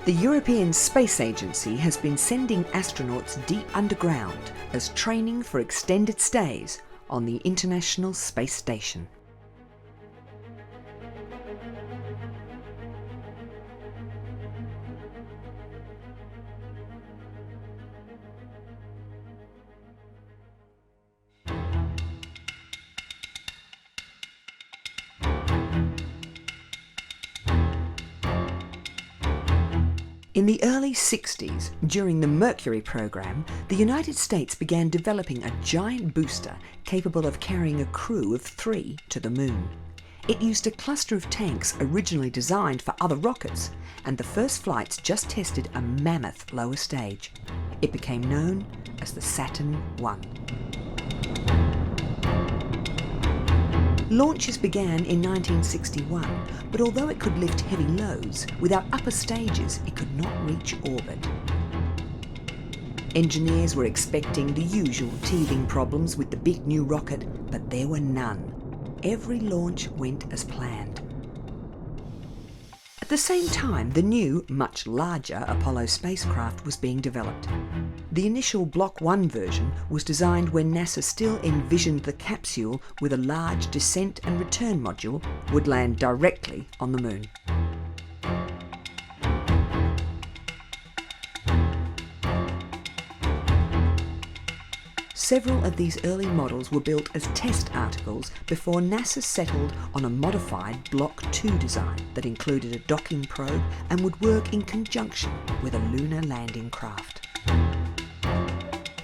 The European Space Agency has been sending astronauts deep underground as training for extended stays on the International Space Station. In the early 60s, during the Mercury program, the United States began developing a giant booster capable of carrying a crew of 3 to the Moon. It used a cluster of tanks originally designed for other rockets, and the first flights just tested a mammoth lower stage. It became known as the Saturn I. Launches began in 1961, but although it could lift heavy loads, without upper stages it could not reach orbit. Engineers were expecting the usual teething problems with the big new rocket, but there were none. Every launch went as planned. At the same time, the new, much larger Apollo spacecraft was being developed. The initial Block 1 version was designed when NASA still envisioned the capsule with a large descent and return module would land directly on the Moon. Several of these early models were built as test articles before NASA settled on a modified Block 2 design that included a docking probe and would work in conjunction with a lunar landing craft.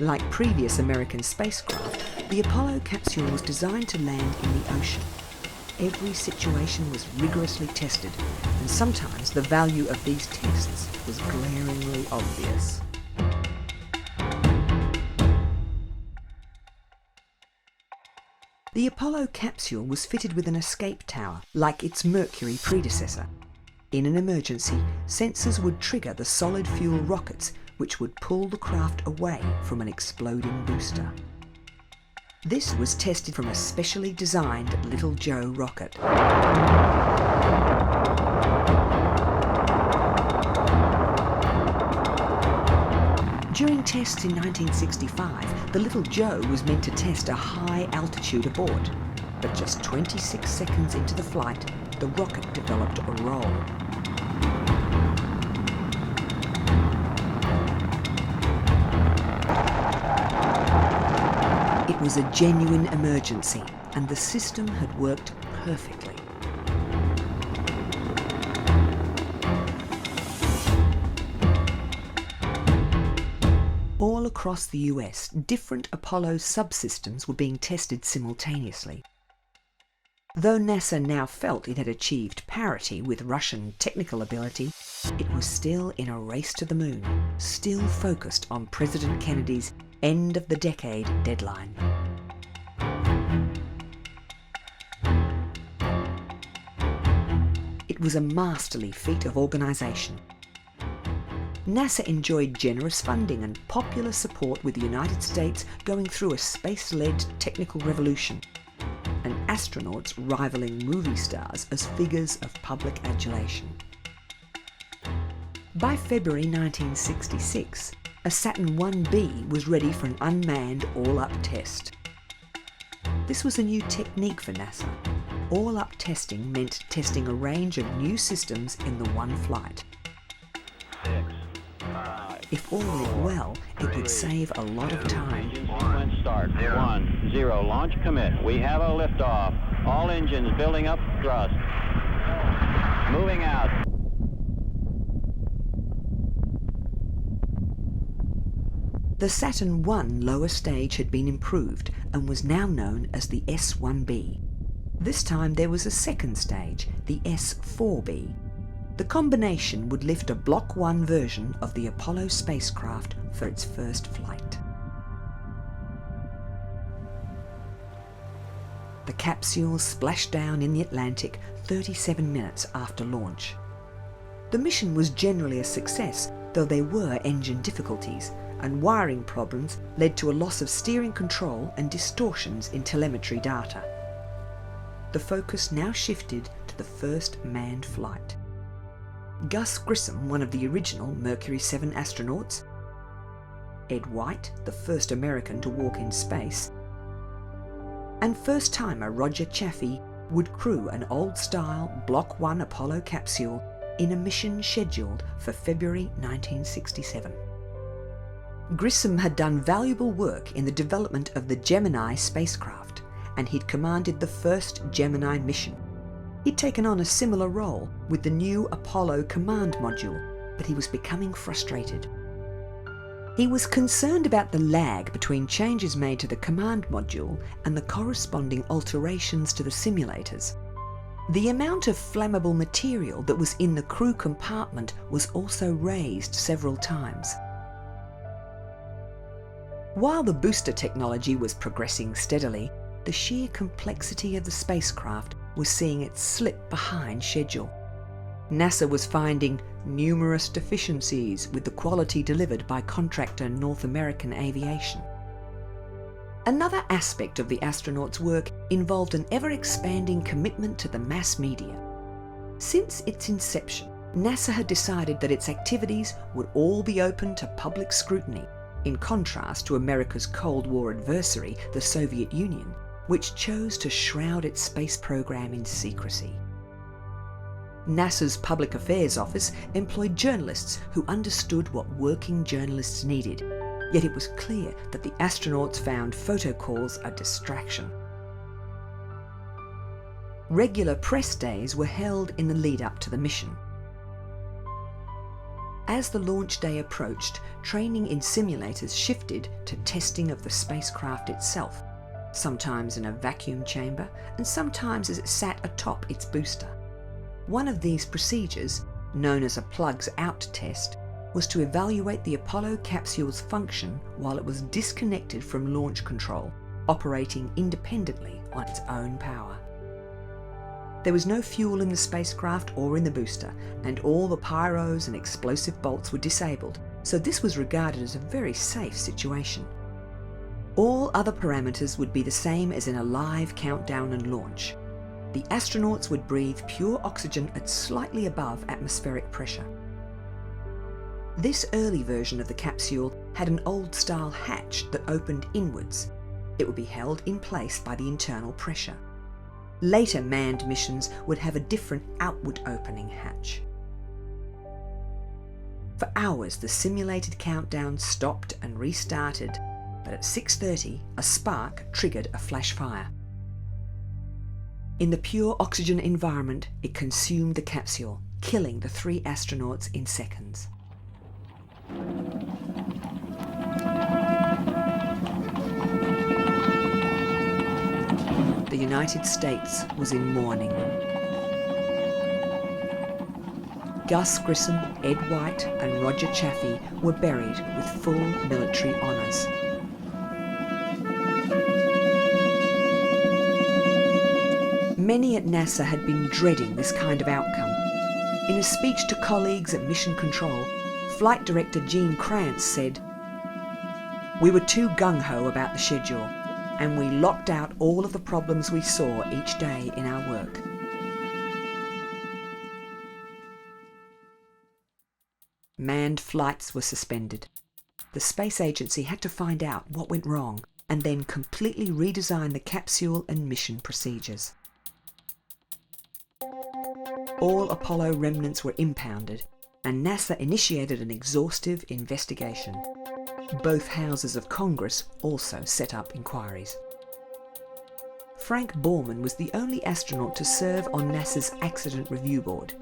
Like previous American spacecraft, the Apollo capsule was designed to land in the ocean. Every situation was rigorously tested, and sometimes the value of these tests was glaringly obvious. The Apollo capsule was fitted with an escape tower, like its Mercury predecessor. In an emergency, sensors would trigger the solid fuel rockets, which would pull the craft away from an exploding booster. This was tested from a specially designed Little Joe rocket. During tests in 1965, the Little Joe was meant to test a high altitude abort, but just 26 seconds into the flight, the rocket developed a roll. It was a genuine emergency, and the system had worked perfectly. All across the US, different Apollo subsystems were being tested simultaneously. Though NASA now felt it had achieved parity with Russian technical ability, it was still in a race to the Moon, still focused on President Kennedy's end of the decade deadline. It was a masterly feat of organisation. NASA enjoyed generous funding and popular support, with the United States going through a space-led technical revolution, and astronauts rivaling movie stars as figures of public adulation. By February 1966, a Saturn 1B was ready for an unmanned all-up test. This was a new technique for NASA. All-up testing meant testing a range of new systems in the one flight. 6, 5, If all went well, it would save a lot of time. engine sequence start. 1, 0, launch commit. We have a liftoff. All engines building up thrust. Moving out. The Saturn I lower stage had been improved and was now known as the S1B. This time there was a second stage, the S4B. The combination would lift a Block 1 version of the Apollo spacecraft for its first flight. The capsule splashed down in the Atlantic 37 minutes after launch. The mission was generally a success, though there were engine difficulties, and wiring problems led to a loss of steering control and distortions in telemetry data. The focus now shifted to the first manned flight. Gus Grissom, one of the original Mercury 7 astronauts, Ed White, the first American to walk in space, and first-timer Roger Chaffee would crew an old-style Block 1 Apollo capsule in a mission scheduled for February 1967. Grissom had done valuable work in the development of the Gemini spacecraft, and he'd commanded the first Gemini mission. He'd taken on a similar role with the new Apollo command module, but he was becoming frustrated. He was concerned about the lag between changes made to the command module and the corresponding alterations to the simulators. The amount of flammable material that was in the crew compartment was also raised several times. While the booster technology was progressing steadily, the sheer complexity of the spacecraft was seeing it slip behind schedule. NASA was finding numerous deficiencies with the quality delivered by contractor North American Aviation. Another aspect of the astronauts' work involved an ever-expanding commitment to the mass media. Since its inception, NASA had decided that its activities would all be open to public scrutiny, in contrast to America's Cold War adversary, the Soviet Union, which chose to shroud its space program in secrecy. NASA's Public Affairs Office employed journalists who understood what working journalists needed, yet it was clear that the astronauts found photo calls a distraction. Regular press days were held in the lead-up to the mission. As the launch day approached, training in simulators shifted to testing of the spacecraft itself, sometimes in a vacuum chamber and sometimes as it sat atop its booster. One of these procedures, known as a plugs-out test, was to evaluate the Apollo capsule's function while it was disconnected from launch control, operating independently on its own power. There was no fuel in the spacecraft or in the booster, and all the pyros and explosive bolts were disabled, so this was regarded as a very safe situation. All other parameters would be the same as in a live countdown and launch. The astronauts would breathe pure oxygen at slightly above atmospheric pressure. This early version of the capsule had an old-style hatch that opened inwards. It would be held in place by the internal pressure. Later manned missions would have a different outward opening hatch. For hours the simulated countdown stopped and restarted, but at 6:30 a spark triggered a flash fire. In the pure oxygen environment, it consumed the capsule, killing the 3 astronauts in seconds. The United States was in mourning. Gus Grissom, Ed White and Roger Chaffee were buried with full military honours. Many at NASA had been dreading this kind of outcome. In a speech to colleagues at Mission Control, Flight Director Gene Kranz said, "We were too gung-ho about the schedule, and we locked out all of the problems we saw each day in our work." Manned flights were suspended. The space agency had to find out what went wrong and then completely redesign the capsule and mission procedures. All Apollo remnants were impounded, and NASA initiated an exhaustive investigation. Both houses of Congress also set up inquiries. Frank Borman was the only astronaut to serve on NASA's Accident Review Board.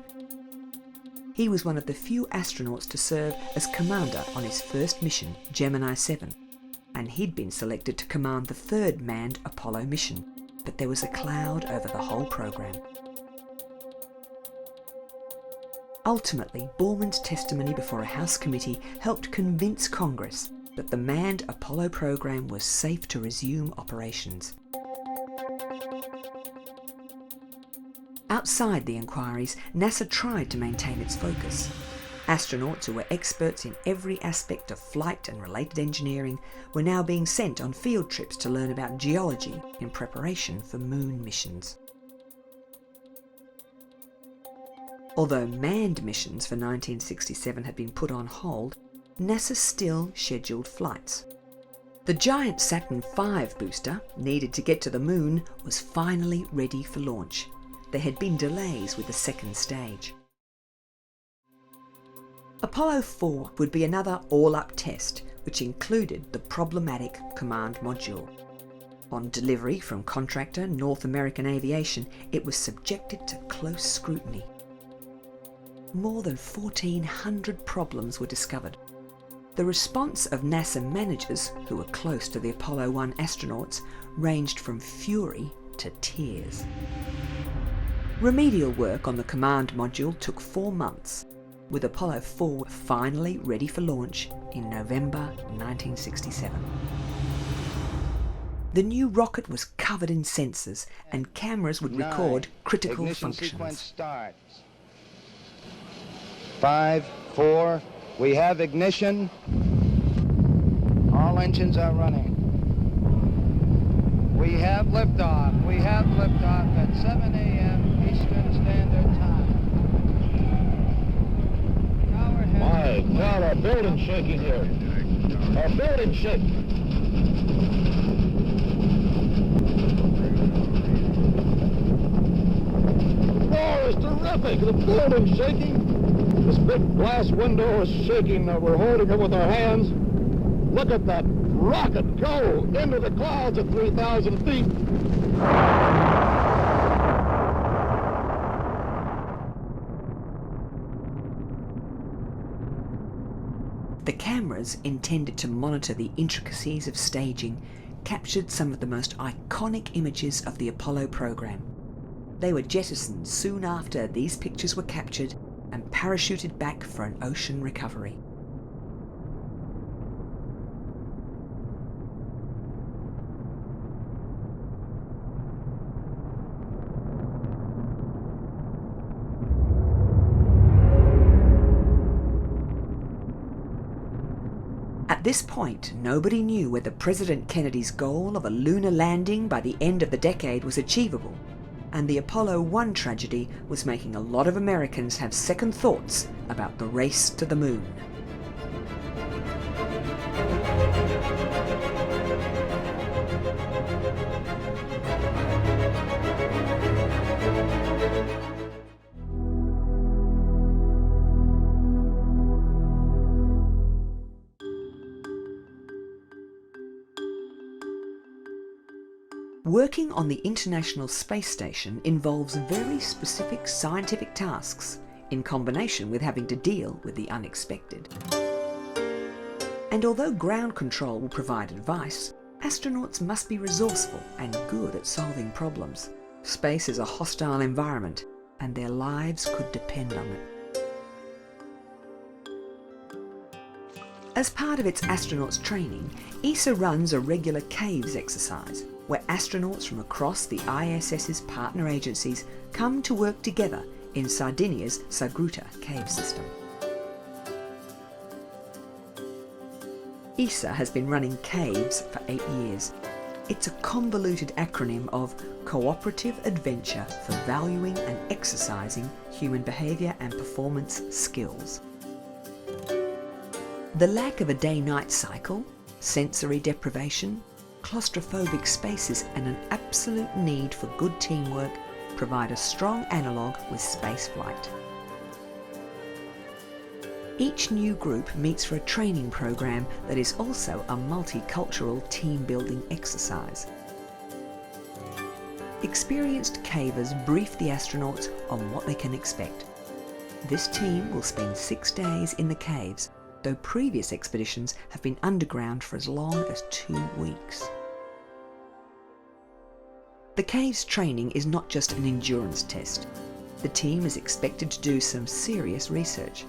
He was one of the few astronauts to serve as commander on his first mission, Gemini 7, and he'd been selected to command the 3rd manned Apollo mission, but there was a cloud over the whole program. Ultimately, Borman's testimony before a House committee helped convince Congress that the manned Apollo program was safe to resume operations. Outside the inquiries, NASA tried to maintain its focus. Astronauts who were experts in every aspect of flight and related engineering were now being sent on field trips to learn about geology in preparation for moon missions. Although manned missions for 1967 had been put on hold, NASA still scheduled flights. The giant Saturn V booster, needed to get to the moon, was finally ready for launch. There had been delays with the second stage. Apollo 4 would be another all-up test, which included the problematic command module. On delivery from contractor North American Aviation, it was subjected to close scrutiny. More than 1,400 problems were discovered. The response of NASA managers, who were close to the Apollo 1 astronauts, ranged from fury to tears. Remedial work on the command module took 4 months, with Apollo 4 finally ready for launch in November 1967. The new rocket was covered in sensors, and cameras would record critical Ignition functions. sequence starts. 5, 4, we have ignition. All engines are running. We have liftoff. We have liftoff at 7 a.m. Eastern Standard Time. My God, our building's shaking here. Our building's shaking. Oh, it's terrific. The building's shaking. This big glass window is shaking. We're holding it with our hands. Look at that rocket go into the clouds at 3,000 feet. The cameras, intended to monitor the intricacies of staging, captured some of the most iconic images of the Apollo program. They were jettisoned soon after these pictures were captured and parachuted back for an ocean recovery. At this point, nobody knew whether President Kennedy's goal of a lunar landing by the end of the decade was achievable, and the Apollo 1 tragedy was making a lot of Americans have second thoughts about the race to the moon. Working on the International Space Station involves very specific scientific tasks, in combination with having to deal with the unexpected. And although ground control will provide advice, astronauts must be resourceful and good at solving problems. Space is a hostile environment, and their lives could depend on it. As part of its astronauts training, ESA runs a regular caves exercise, where astronauts from across the ISS's partner agencies come to work together in Sardinia's Sagruta cave system. ESA has been running caves for 8 years. It's a convoluted acronym of Cooperative Adventure for Valuing and Exercising Human Behaviour and Performance Skills. The lack of a day-night cycle, sensory deprivation, claustrophobic spaces and an absolute need for good teamwork provide a strong analogue with spaceflight. Each new group meets for a training program that is also a multicultural team-building exercise. Experienced cavers brief the astronauts on what they can expect. This team will spend 6 days in the caves, though previous expeditions have been underground for as long as 2 weeks. The caves training is not just an endurance test. The team is expected to do some serious research.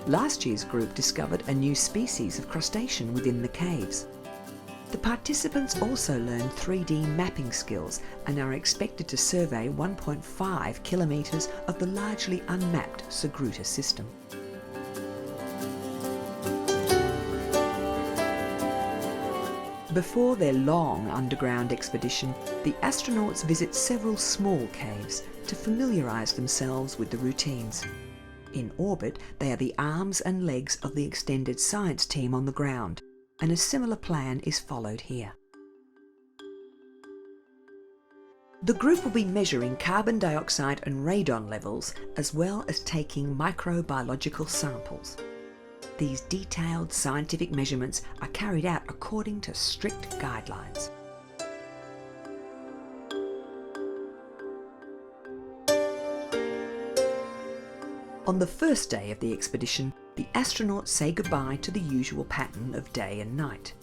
Last year's group discovered a new species of crustacean within the caves. The participants also learned 3D mapping skills and are expected to survey 1.5 kilometres of the largely unmapped Sagruta system. Before their long underground expedition, the astronauts visit several small caves to familiarise themselves with the routines. In orbit, they are the arms and legs of the extended science team on the ground, and a similar plan is followed here. The group will be measuring carbon dioxide and radon levels, as well as taking microbiological samples. These detailed scientific measurements are carried out according to strict guidelines. On the first day of the expedition, the astronauts say goodbye to the usual pattern of day and night.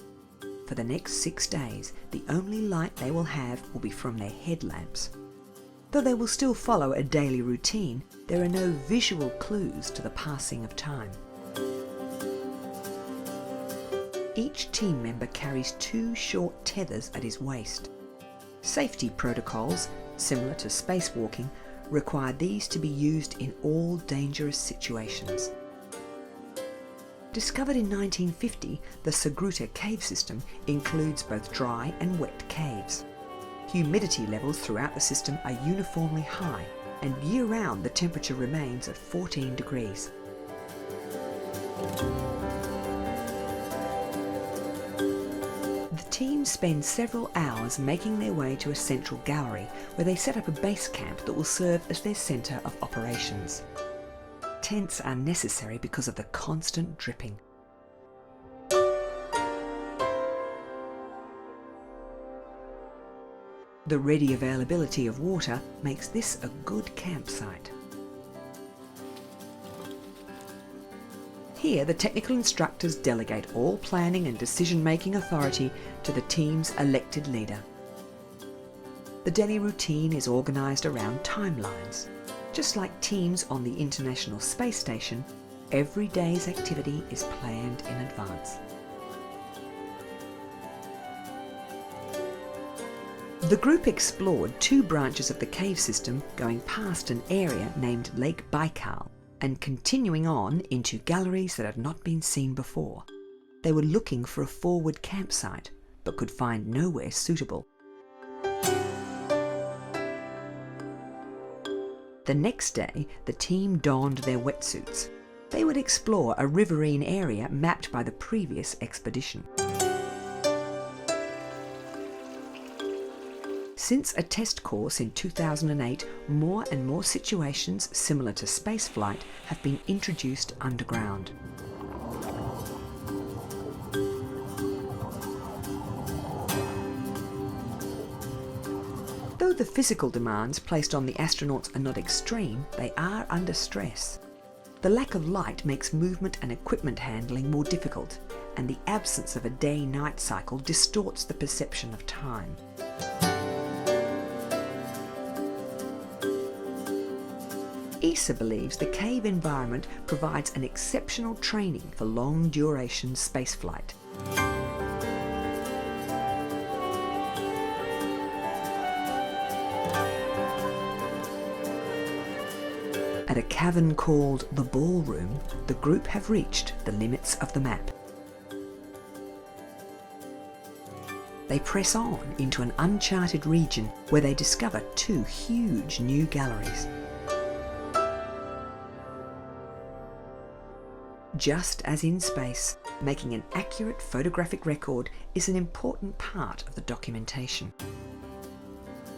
For the next 6 days, the only light they will have will be from their headlamps. Though they will still follow a daily routine, there are no visual clues to the passing of time. Each team member carries 2 short tethers at his waist. Safety protocols, similar to spacewalking, require these to be used in all dangerous situations. Discovered in 1950, the Sagruta cave system includes both dry and wet caves. Humidity levels throughout the system are uniformly high, and year-round the temperature remains at 14 degrees. The team spend several hours making their way to a central gallery where they set up a base camp that will serve as their centre of operations. Tents are necessary because of the constant dripping. The ready availability of water makes this a good campsite. Here, the technical instructors delegate all planning and decision-making authority to the team's elected leader. The daily routine is organised around timelines. Just like teams on the International Space Station, every day's activity is planned in advance. The group explored 2 branches of the cave system, going past an area named Lake Baikal and continuing on into galleries that had not been seen before. They were looking for a forward campsite, but could find nowhere suitable. The next day, the team donned their wetsuits. They would explore a riverine area mapped by the previous expedition. Since a test course in 2008, more and more situations similar to spaceflight have been introduced underground. Though the physical demands placed on the astronauts are not extreme, they are under stress. The lack of light makes movement and equipment handling more difficult, and the absence of a day-night cycle distorts the perception of time. ESA believes the cave environment provides an exceptional training for long-duration spaceflight. At a cavern called the Ballroom, the group have reached the limits of the map. They press on into an uncharted region where they discover 2 huge new galleries. Just as in space, making an accurate photographic record is an important part of the documentation.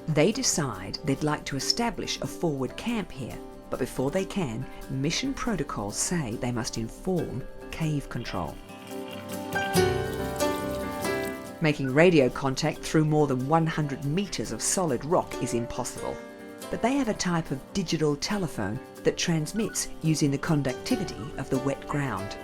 They decide they'd like to establish a forward camp here, but before they can, mission protocols say they must inform cave control. Making radio contact through more than 100 metres of solid rock is impossible, but they have a type of digital telephone that transmits using the conductivity of the wet ground.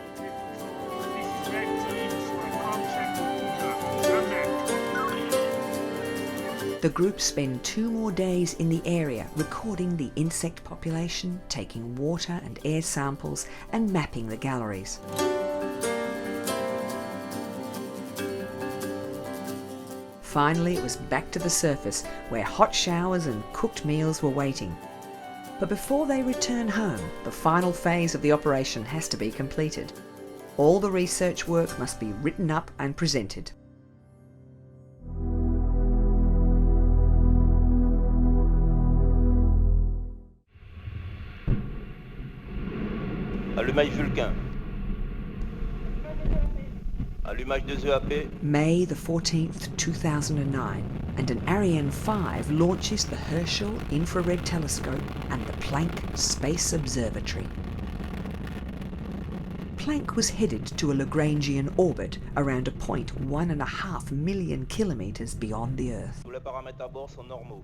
The group spend 2 more days in the area recording the insect population, taking water and air samples, and mapping the galleries. Finally, it was back to the surface, where hot showers and cooked meals were waiting. But before they return home, the final phase of the operation has to be completed. All the research work must be written up and presented. Allumage Vulcain. Allumage des EAP. May the 14th, 2009, and an Ariane 5 launches the Herschel Infrared Telescope and the Planck Space Observatory. Planck was headed to a Lagrangian orbit around a point 1.5 million kilometres beyond the Earth. Tous les paramètres à bord sont normaux.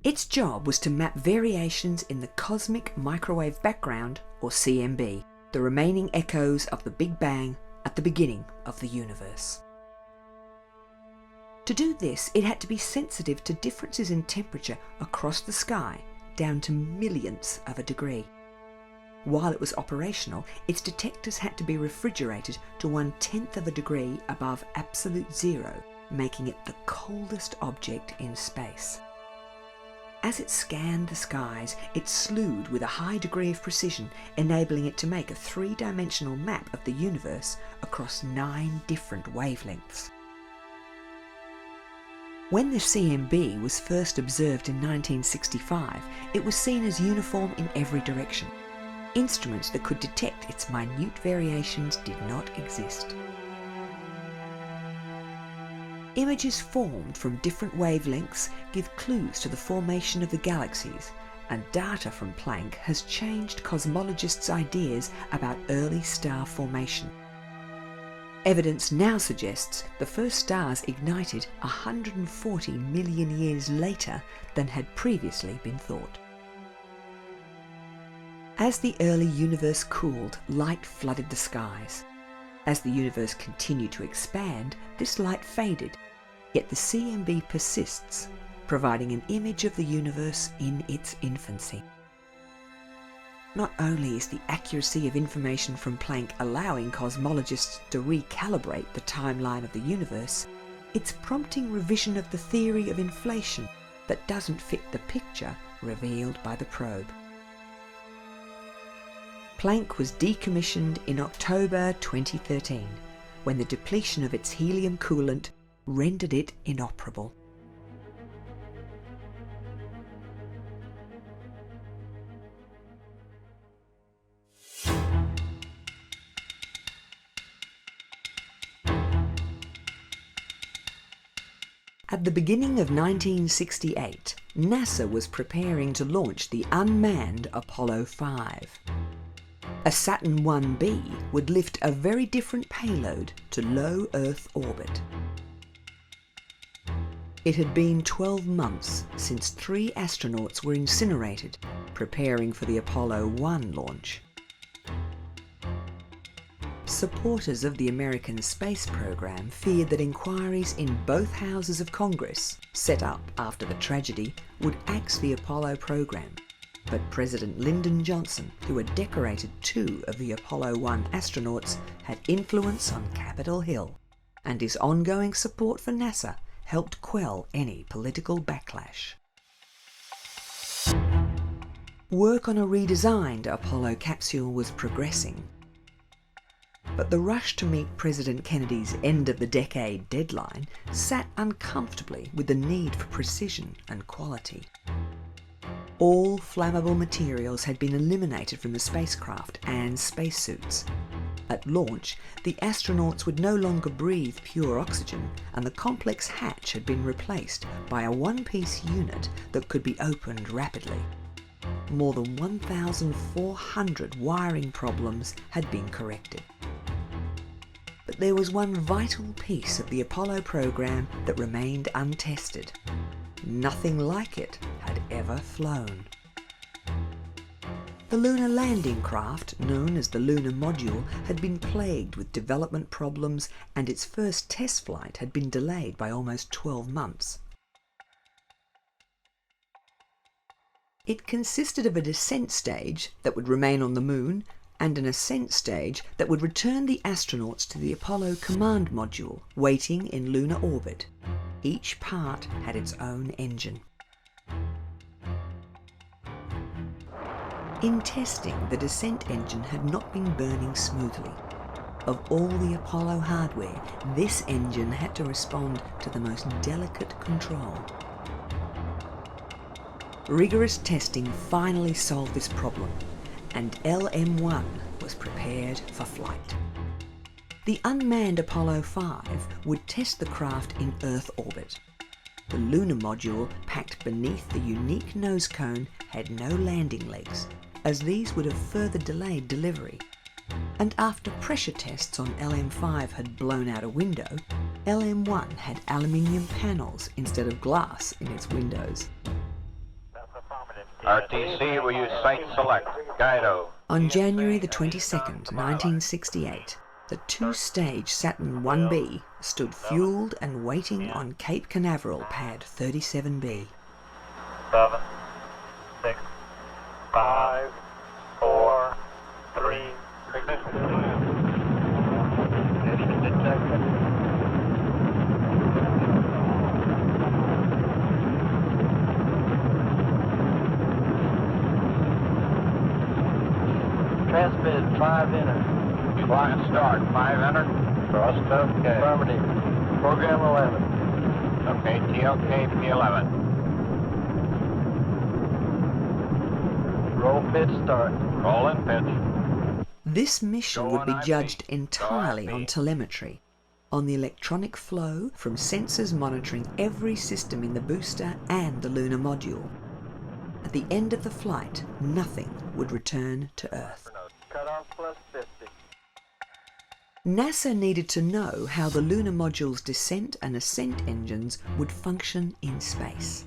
Its job was to map variations in the cosmic microwave background, or CMB, the remaining echoes of the Big Bang at the beginning of the universe. To do this, it had to be sensitive to differences in temperature across the sky, down to millionths of a degree. While it was operational, its detectors had to be refrigerated to 1/10 of a degree above absolute zero, making it the coldest object in space. As it scanned the skies, it slewed with a high degree of precision, enabling it to make a three-dimensional map of the universe across 9 different wavelengths. When the CMB was first observed in 1965, it was seen as uniform in every direction. Instruments that could detect its minute variations did not exist. Images formed from different wavelengths give clues to the formation of the galaxies, and data from Planck has changed cosmologists' ideas about early star formation. Evidence now suggests the first stars ignited 140 million years later than had previously been thought. As the early universe cooled, light flooded the skies. As the universe continued to expand, this light faded, yet the CMB persists, providing an image of the universe in its infancy. Not only is the accuracy of information from Planck allowing cosmologists to recalibrate the timeline of the universe, it's prompting revision of the theory of inflation that doesn't fit the picture revealed by the probe. Planck was decommissioned in October 2013, when the depletion of its helium coolant rendered it inoperable. At the beginning of 1968, NASA was preparing to launch the unmanned Apollo 5. A Saturn Ib would lift a very different payload to low Earth orbit. It had been 12 months since 3 astronauts were incinerated, preparing for the Apollo 1 launch. Supporters of the American space program feared that inquiries in both houses of Congress, set up after the tragedy, would axe the Apollo program. But President Lyndon Johnson, who had decorated 2 of the Apollo 1 astronauts, had influence on Capitol Hill, and his ongoing support for NASA helped quell any political backlash. Work on a redesigned Apollo capsule was progressing, but the rush to meet President Kennedy's end-of-the-decade deadline sat uncomfortably with the need for precision and quality. All flammable materials had been eliminated from the spacecraft and spacesuits. At launch, the astronauts would no longer breathe pure oxygen, and the complex hatch had been replaced by a one-piece unit that could be opened rapidly. More than 1,400 wiring problems had been corrected. But there was one vital piece of the Apollo program that remained untested. Nothing like it had ever flown. The lunar landing craft, known as the Lunar Module, had been plagued with development problems, and its first test flight had been delayed by almost 12 months. It consisted of a descent stage that would remain on the Moon and an ascent stage that would return the astronauts to the Apollo command module, waiting in lunar orbit. Each part had its own engine. In testing, the descent engine had not been burning smoothly. Of all the Apollo hardware, this engine had to respond to the most delicate control. Rigorous testing finally solved this problem, and LM1, was prepared for flight. The unmanned Apollo 5 would test the craft in Earth orbit. The Lunar Module, packed beneath the unique nose cone, had no landing legs, as these would have further delayed delivery. And after pressure tests on LM5 had blown out a window, LM1 had aluminium panels instead of glass in its windows. RTC, will use site select, Guido. On January the 22nd, 1968, the two-stage Saturn 1B stood fueled and waiting on Cape Canaveral pad 37B. 7, 6, 5, 4, 3, ignition detected. Transmitted 5 enter. Clock start, 5 enter. Thrust okay. Affirmative. Program 11. Okay, TLK P11. Roll pitch start. Roll and pitch. This mission Go would be on IP. judged Go entirely on on IP. telemetry, on the electronic flow from sensors monitoring every system in the booster and the Lunar Module. At the end of the flight, nothing would return to Earth. Cutoff plus 50. NASA needed to know how the Lunar Module's descent and ascent engines would function in space.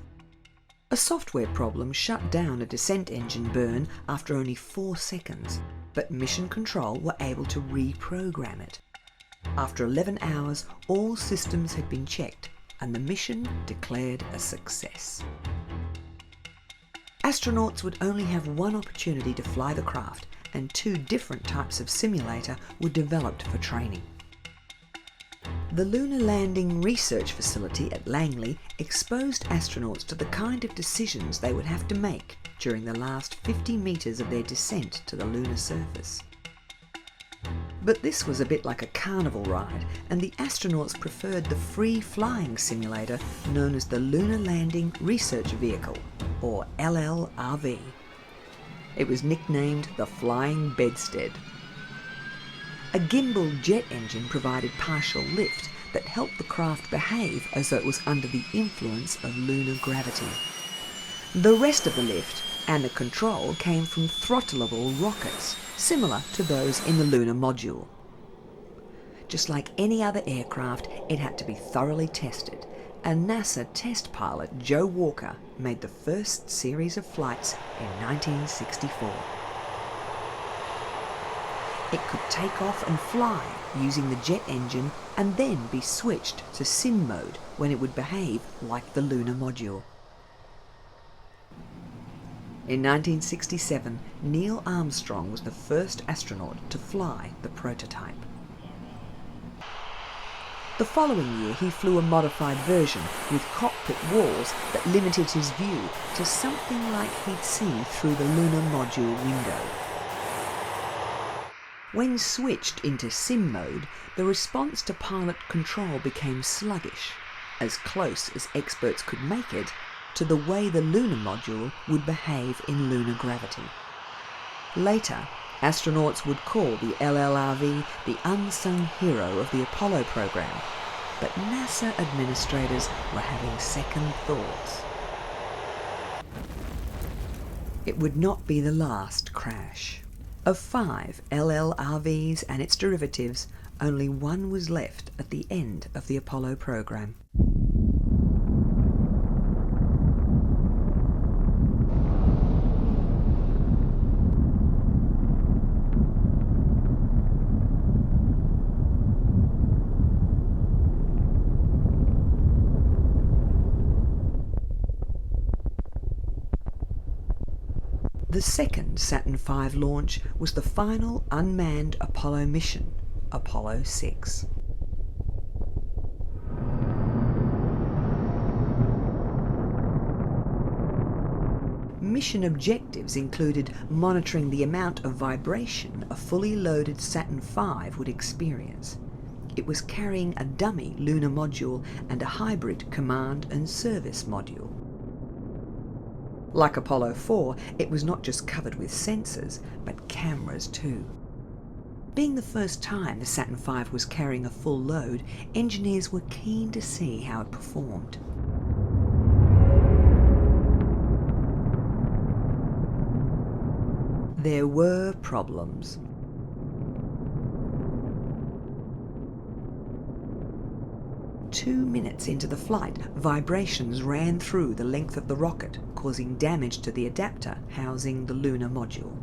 A software problem shut down a descent engine burn after only 4 seconds, but Mission Control were able to reprogram it. After 11 hours, all systems had been checked and the mission declared a success. Astronauts would only have one opportunity to fly the craft, and 2 different types of simulator were developed for training. The Lunar Landing Research Facility at Langley exposed astronauts to the kind of decisions they would have to make during the last 50 metres of their descent to the lunar surface. But this was a bit like a carnival ride, and the astronauts preferred the free-flying simulator known as the Lunar Landing Research Vehicle, or LLRV. It was nicknamed the Flying Bedstead. A gimbal jet engine provided partial lift that helped the craft behave as though it was under the influence of lunar gravity. The rest of the lift and the control came from throttleable rockets, similar to those in the Lunar Module. Just like any other aircraft, it had to be thoroughly tested, and NASA test pilot Joe Walker made the first series of flights in 1964. It could take off and fly using the jet engine and then be switched to sim mode when it would behave like the Lunar Module. In 1967, Neil Armstrong was the first astronaut to fly the prototype. The following year he flew a modified version with cockpit walls that limited his view to something like he'd seen through the Lunar Module window. When switched into sim mode, the response to pilot control became sluggish, as close as experts could make it to the way the Lunar Module would behave in lunar gravity. Later, astronauts would call the LLRV the unsung hero of the Apollo program, but NASA administrators were having second thoughts. It would not be the last crash. Of 5 LLRVs and its derivatives, only one was left at the end of the Apollo program. The second Saturn V launch was the final unmanned Apollo mission, Apollo 6. Mission objectives included monitoring the amount of vibration a fully loaded Saturn V would experience. It was carrying a dummy lunar module and a hybrid command and service module. Like Apollo 4, it was not just covered with sensors, but cameras too. Being the first time the Saturn V was carrying a full load, engineers were keen to see how it performed. There were problems. Two minutes into the flight, vibrations ran through the length of the rocket, causing damage to the adapter housing the Lunar Module.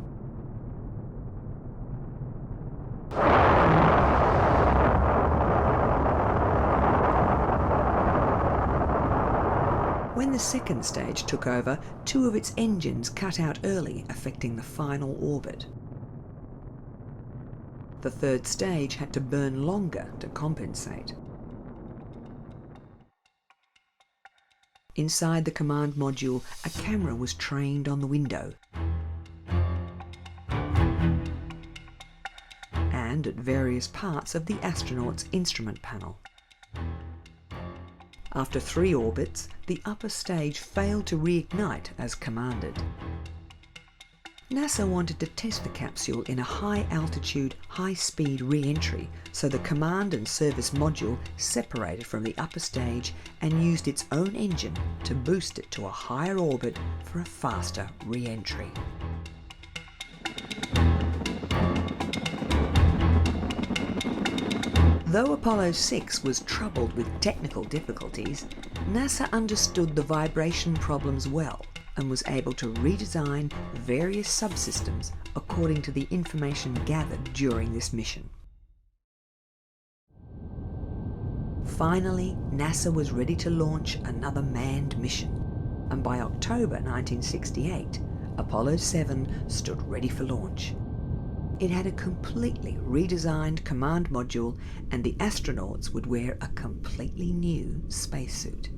When the second stage took over, two of its engines cut out early, affecting the final orbit. The third stage had to burn longer to compensate. Inside the command module, a camera was trained on the window and at various parts of the astronaut's instrument panel. After 3 orbits, the upper stage failed to reignite as commanded. NASA wanted to test the capsule in a high-altitude, high-speed re-entry, so the command and service module separated from the upper stage and used its own engine to boost it to a higher orbit for a faster re-entry. Though Apollo 6 was troubled with technical difficulties, NASA understood the vibration problems well and was able to redesign various subsystems according to the information gathered during this mission. Finally, NASA was ready to launch another manned mission, and by October 1968, Apollo 7 stood ready for launch. It had a completely redesigned command module, and the astronauts would wear a completely new spacesuit.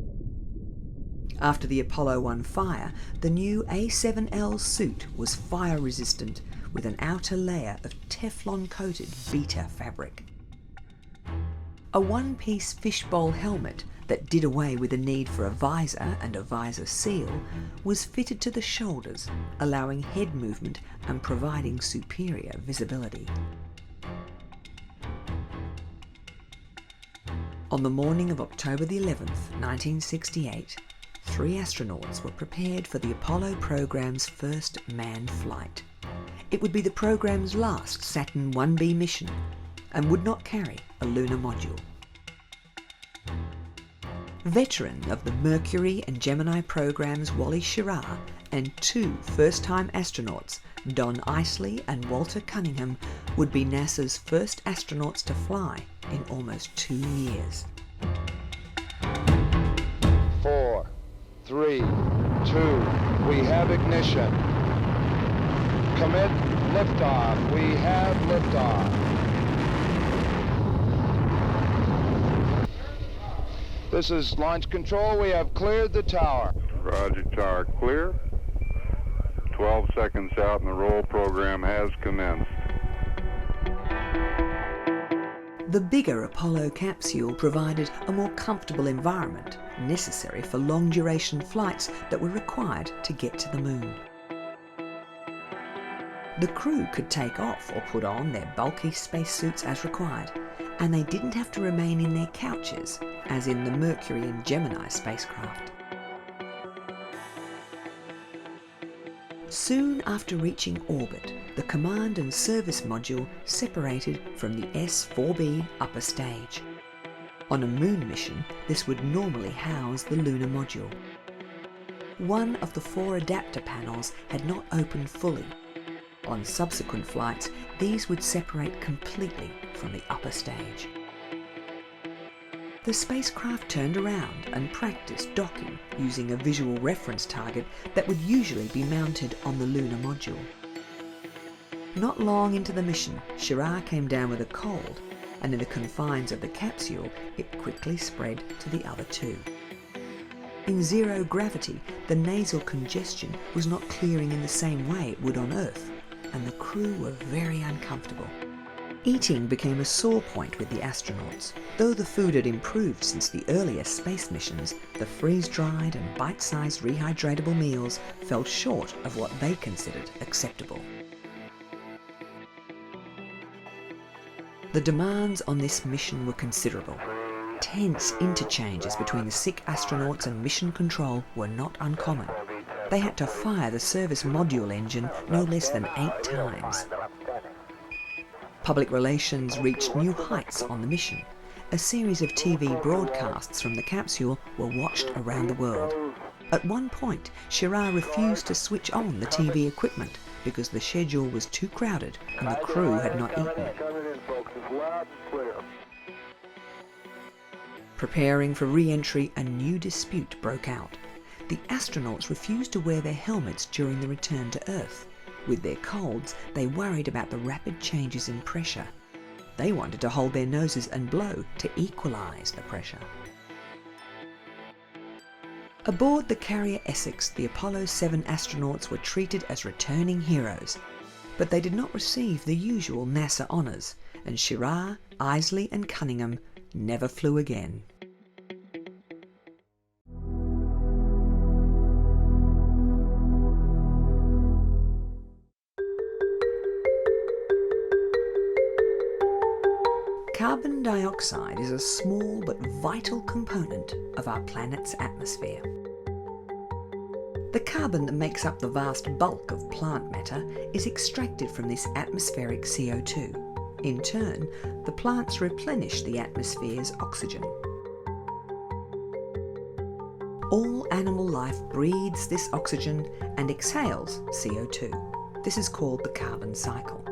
After the Apollo 1 fire, the new A7L suit was fire-resistant with an outer layer of Teflon-coated beta fabric. A one-piece fishbowl helmet that did away with the need for a visor and a visor seal was fitted to the shoulders, allowing head movement and providing superior visibility. On the morning of October the 11th, 1968, 3 astronauts were prepared for the Apollo program's first manned flight. It would be the program's last Saturn 1B mission and would not carry a lunar module. Veteran of the Mercury and Gemini programs Wally Schirra and 2 first-time astronauts, Don Isley and Walter Cunningham, would be NASA's first astronauts to fly in almost 2 years. 4, 3, 2, we have ignition. Commit liftoff. We have liftoff. This is launch control. We have cleared the tower. Roger, tower clear. 12 seconds out and the roll program has commenced. The bigger Apollo capsule provided a more comfortable environment necessary for long-duration flights that were required to get to the moon. The crew could take off or put on their bulky spacesuits as required, and they didn't have to remain in their couches, as in the Mercury and Gemini spacecraft. Soon after reaching orbit, the command and service module separated from the S-4B upper stage. On a moon mission, this would normally house the lunar module. One of the 4 adapter panels had not opened fully. On subsequent flights, these would separate completely from the upper stage. The spacecraft turned around and practiced docking using a visual reference target that would usually be mounted on the lunar module. Not long into the mission, Schirra came down with a cold, and in the confines of the capsule, it quickly spread to the other 2. In zero gravity, the nasal congestion was not clearing in the same way it would on Earth, and the crew were very uncomfortable. Eating became a sore point with the astronauts. Though the food had improved since the earlier space missions, the freeze-dried and bite-sized rehydratable meals fell short of what they considered acceptable. The demands on this mission were considerable. Tense interchanges between the sick astronauts and mission control were not uncommon. They had to fire the service module engine no less than 8 times. Public relations reached new heights on the mission. A series of TV broadcasts from the capsule were watched around the world. At one point, Schirra refused to switch on the TV equipment because the schedule was too crowded and the crew had not eaten. Preparing for re-entry, a new dispute broke out. The astronauts refused to wear their helmets during the return to Earth. With their colds, they worried about the rapid changes in pressure. They wanted to hold their noses and blow to equalise the pressure. Aboard the carrier Essex, the Apollo 7 astronauts were treated as returning heroes, but they did not receive the usual NASA honours, and Schirra, Isley and Cunningham never flew again. Carbon dioxide is a small but vital component of our planet's atmosphere. The carbon that makes up the vast bulk of plant matter is extracted from this atmospheric CO2. In turn, the plants replenish the atmosphere's oxygen. All animal life breathes this oxygen and exhales CO2. This is called the carbon cycle.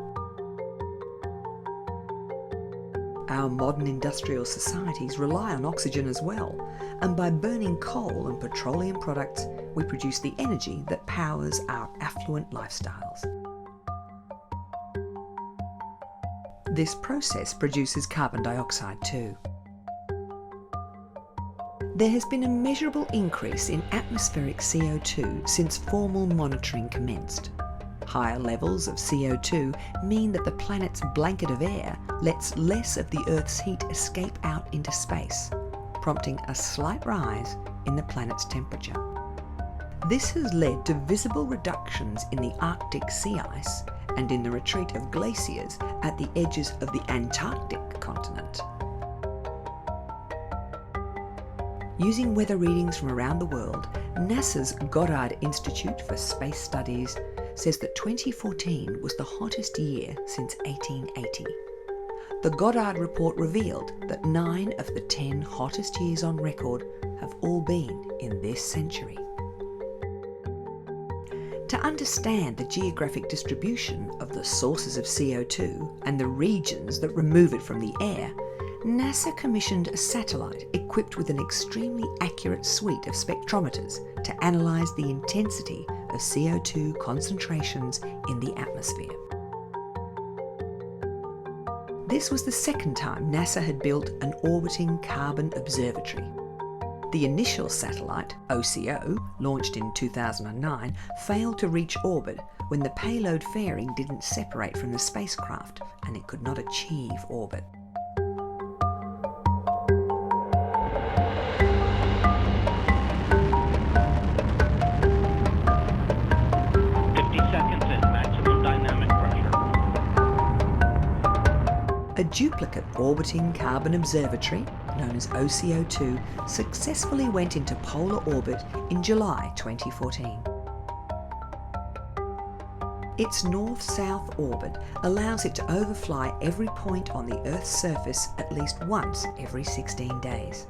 Our modern industrial societies rely on oxygen as well, and by burning coal and petroleum products, we produce the energy that powers our affluent lifestyles. This process produces carbon dioxide too. There has been a measurable increase in atmospheric CO2 since formal monitoring commenced. Higher levels of CO2 mean that the planet's blanket of air lets less of the Earth's heat escape out into space, prompting a slight rise in the planet's temperature. This has led to visible reductions in the Arctic sea ice and in the retreat of glaciers at the edges of the Antarctic continent. Using weather readings from around the world, NASA's Goddard Institute for Space Studies says that 2014 was the hottest year since 1880. The Goddard report revealed that 9 of the 10 hottest years on record have all been in this century. To understand the geographic distribution of the sources of CO2 and the regions that remove it from the air, NASA commissioned a satellite equipped with an extremely accurate suite of spectrometers to analyse the intensity of CO2 concentrations in the atmosphere. This was the second time NASA had built an orbiting carbon observatory. The initial satellite, OCO, launched in 2009, failed to reach orbit when the payload fairing didn't separate from the spacecraft and it could not achieve orbit. A duplicate orbiting carbon observatory, known as OCO2, successfully went into polar orbit in July 2014. Its north-south orbit allows it to overfly every point on the Earth's surface at least once every 16 days.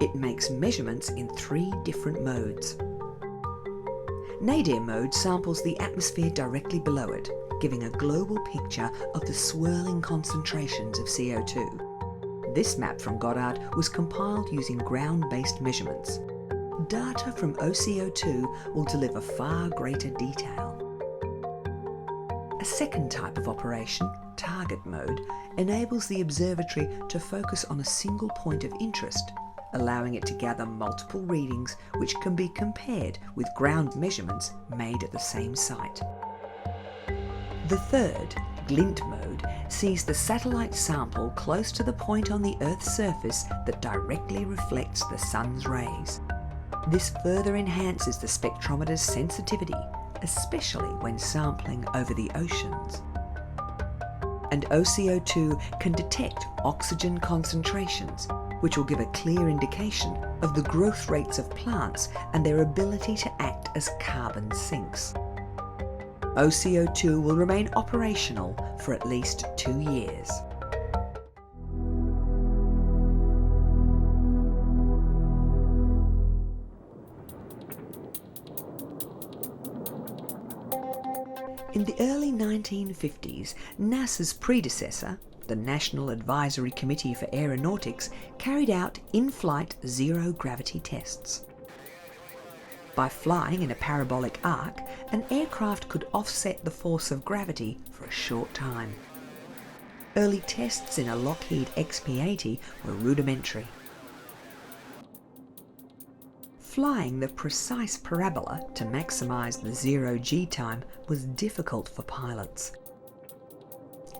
It makes measurements in 3 different modes. Nadir mode samples the atmosphere directly below it, giving a global picture of the swirling concentrations of CO2. This map from Goddard was compiled using ground-based measurements. Data from OCO2 will deliver far greater detail. A second type of operation, target mode, enables the observatory to focus on a single point of interest, allowing it to gather multiple readings which can be compared with ground measurements made at the same site. The third, glint mode, sees the satellite sample close to the point on the Earth's surface that directly reflects the sun's rays. This further enhances the spectrometer's sensitivity, especially when sampling over the oceans. And OCO2 can detect oxygen concentrations, which will give a clear indication of the growth rates of plants and their ability to act as carbon sinks. OCO2 will remain operational for at least 2 years. In the early 1950s, NASA's predecessor, the National Advisory Committee for Aeronautics, carried out in-flight zero-gravity tests. By flying in a parabolic arc, an aircraft could offset the force of gravity for a short time. Early tests in a Lockheed XP-80 were rudimentary. Flying the precise parabola to maximise the zero-G time was difficult for pilots.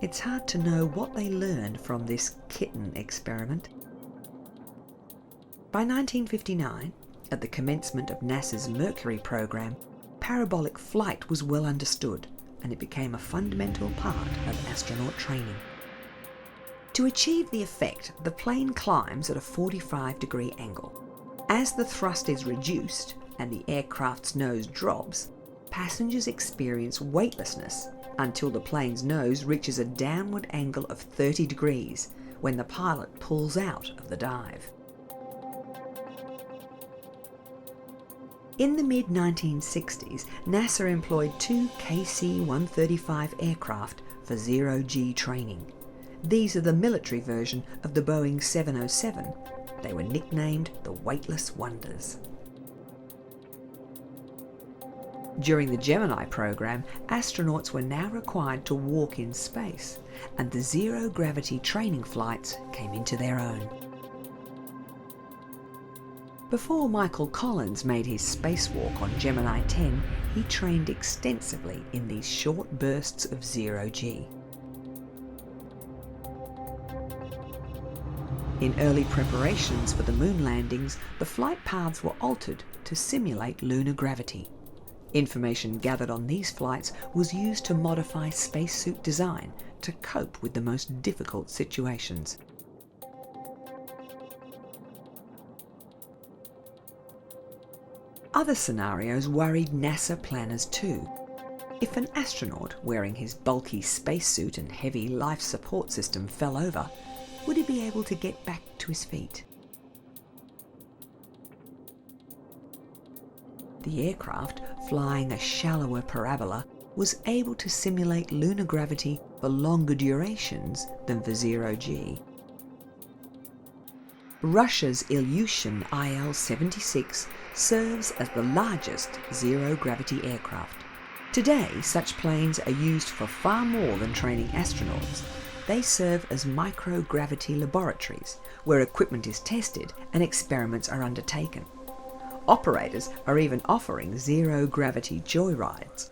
It's hard to know what they learned from this kitten experiment. By 1959, at the commencement of NASA's Mercury program, parabolic flight was well understood, and it became a fundamental part of astronaut training. To achieve the effect, the plane climbs at a 45-degree angle. As the thrust is reduced and the aircraft's nose drops, passengers experience weightlessness until the plane's nose reaches a downward angle of 30 degrees when the pilot pulls out of the dive. In the mid-1960s, NASA employed 2 KC-135 aircraft for zero-G training. These are the military version of the Boeing 707. They were nicknamed the Weightless Wonders. During the Gemini program, astronauts were now required to walk in space, and the zero-gravity training flights came into their own. Before Michael Collins made his spacewalk on Gemini 10, he trained extensively in these short bursts of zero-G. In early preparations for the moon landings, the flight paths were altered to simulate lunar gravity. Information gathered on these flights was used to modify spacesuit design to cope with the most difficult situations. Other scenarios worried NASA planners too. If an astronaut wearing his bulky spacesuit and heavy life support system fell over, would he be able to get back to his feet? The aircraft, flying a shallower parabola, was able to simulate lunar gravity for longer durations than for zero-G. Russia's Ilyushin IL-76 serves as the largest zero-gravity aircraft. Today, such planes are used for far more than training astronauts. They serve as microgravity laboratories, where equipment is tested and experiments are undertaken. Operators are even offering zero-gravity joyrides.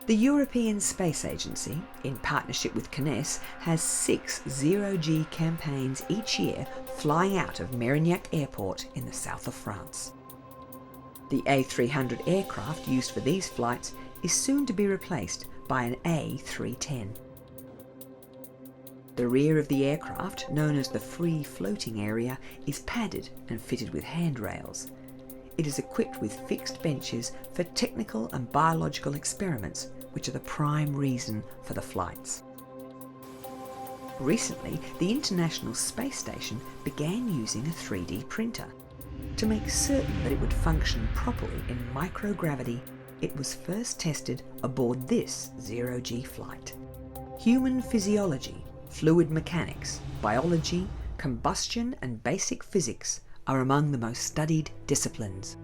The European Space Agency, in partnership with CNES, has 6 zero-G campaigns each year flying out of Mérignac Airport in the south of France. The A300 aircraft used for these flights is soon to be replaced by an A310. The rear of the aircraft, known as the free floating area, is padded and fitted with handrails. It is equipped with fixed benches for technical and biological experiments, which are the prime reason for the flights. Recently, the International Space Station began using a 3D printer. To make certain that it would function properly in microgravity, it was first tested aboard this zero-G flight. Human physiology, fluid mechanics, biology, combustion and basic physics are among the most studied disciplines.